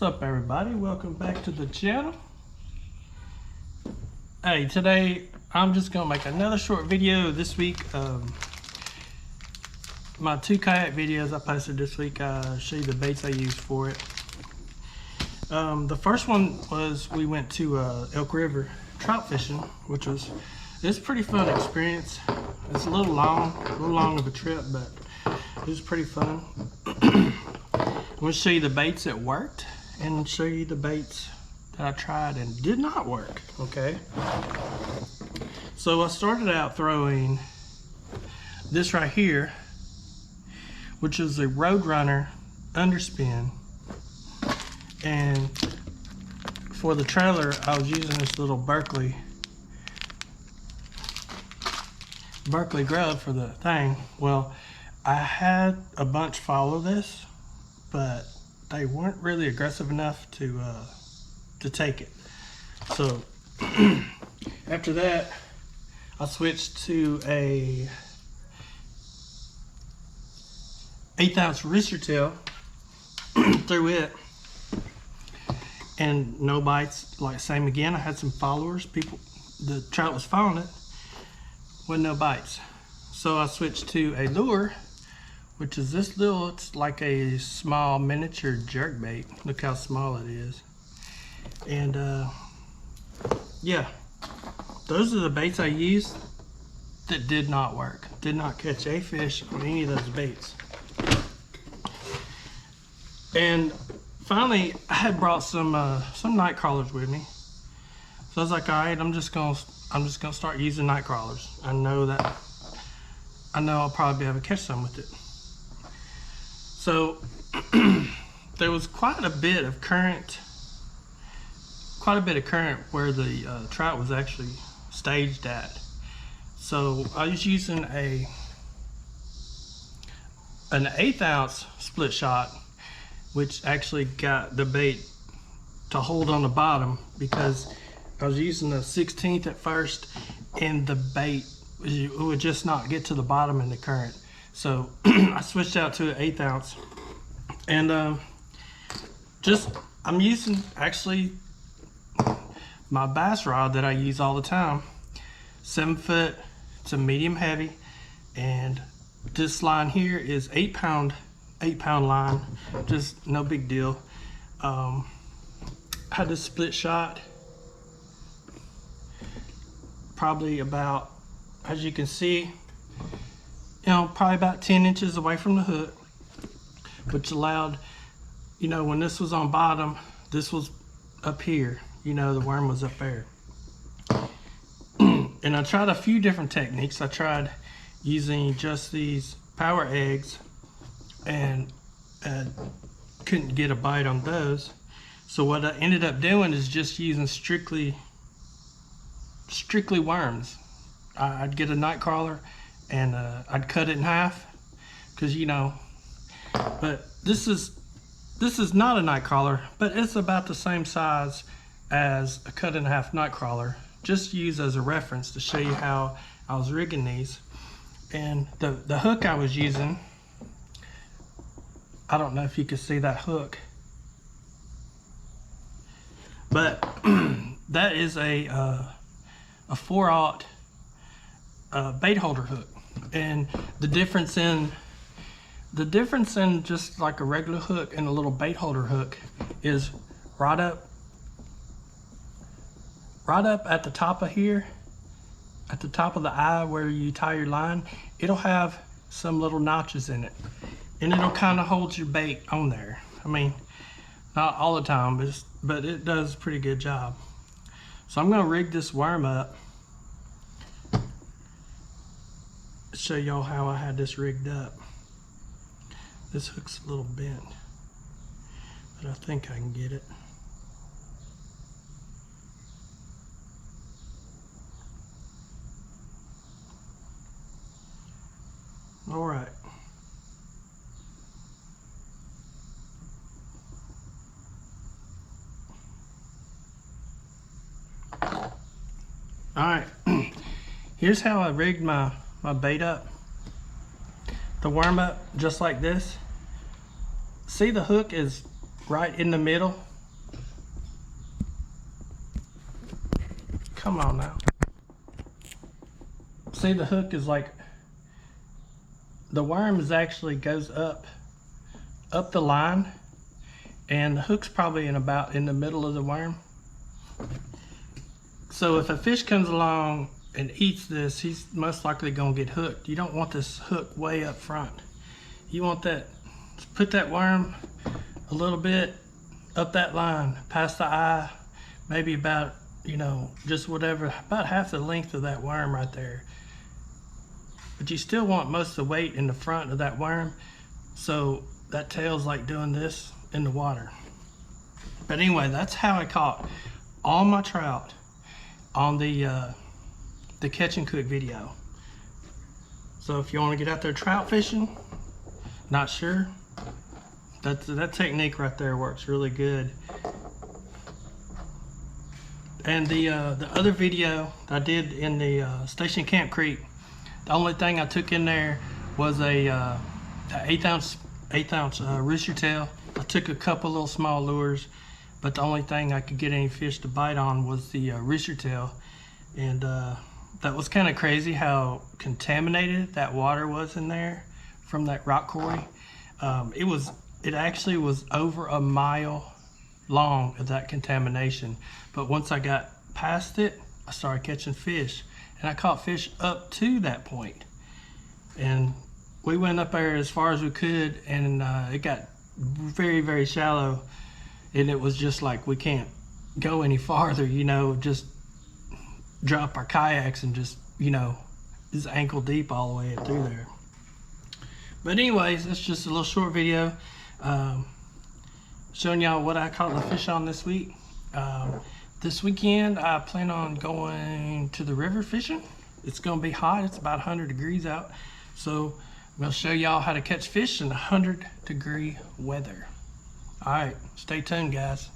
What's up, everybody? Welcome back to the channel. Hey, today I'm just gonna make another short video this week. My two kayak videos I posted this week, I show you the baits I used for it. The first one was we went to Elk River trout fishing, which was a pretty fun experience. It's a little long of a trip, but it was pretty fun. I'm going to show you the baits that worked and show you the baits that I tried and did not work, okay? So I started out throwing this right here, which is a Roadrunner underspin. And for the trailer, I was using this little Berkeley grub for the thing. Well, I had a bunch follow this, but they weren't really aggressive enough to take it. So after that, I switched to a 1/8 ounce rooster tail, threw it, and no bites. Like same again, I had some followers. The trout was following it, with no bites. So I switched to a lure, which is this little, it's like a small miniature jerk bait. Look how small it is. And yeah, those are the baits I used that did not work. Did not catch a fish on any of those baits. And finally, I had brought some night crawlers with me. So I was like, all right, I'm just gonna start using night crawlers. I know I'll probably be able to catch some with it. So there was quite a bit of current where the trout was actually staged at. So I was using an 1/8 ounce split shot, which actually got the bait to hold on the bottom, because I was using a 1/16 at first and the bait would just not get to the bottom in the current. So I switched out to an 1/8 ounce, and I'm using actually my bass rod that I use all the time, 7 foot. It's a medium heavy, and this line here is 8-pound line, just no big deal. Had this split shot, probably about, as you can see, probably about 10 inches away from the hook, which allowed, when this was on bottom, this was up here, the worm was up there. And I tried a few different techniques. I tried using just these power eggs and couldn't get a bite on those. So what I ended up doing is just using strictly worms. I'd get a night crawler and I'd cut it in half, because but this is not a night crawler, but it's about the same size as a cut in half night crawler, just use as a reference to show you how I was rigging these. And the hook I was using, I don't know if you can see that hook, but that is a 4/0 bait holder hook. And the difference in just like a regular hook and a little bait holder hook is right up at the top of here, at the top of the eye where you tie your line, it'll have some little notches in it, and it'll kind of hold your bait on there. I mean, not all the time, but it does a pretty good job. So I'm gonna rig this worm up, show y'all how I had this rigged up. This hook's a little bent, but I think I can get it. All right. All right. Here's how I rigged my bait up. The worm up just like this. See, the hook is right in the middle Come on now. See, the hook is like, the worm is actually goes up the line, and the hook's probably in the middle of the worm. So if a fish comes along and eats this, he's most likely gonna get hooked. You don't want this hook way up front. You want that, put that worm a little bit up that line, past the eye, maybe about, you know, just whatever, about half the length of that worm right there. But you still want most of the weight in the front of that worm, so that tail's like doing this in the water. But anyway, that's how I caught all my trout on the catch and cook video. So if you want to get out there trout fishing, not sure, that technique right there works really good. And the other video I did in the Station Camp Creek, the only thing I took in there was a 1/8 ounce rooster tail. I took a couple little small lures, but the only thing I could get any fish to bite on was the rooster tail. And that was kind of crazy how contaminated that water was in there from that rock quarry. It actually was over a mile long of that contamination. But once I got past it, I started catching fish, and I caught fish up to that point. And we went up there as far as we could, and it got very, very shallow, and it was just like, we can't go any farther, you know, just drop our kayaks and just, you know, it's ankle deep all the way through there. But anyways, it's just a little short video showing y'all what I caught the fish on this week. This weekend I plan on going to the river fishing. It's gonna be hot, it's about 100 degrees out, so I'm gonna show y'all how to catch fish in 100-degree weather. All right, stay tuned, guys.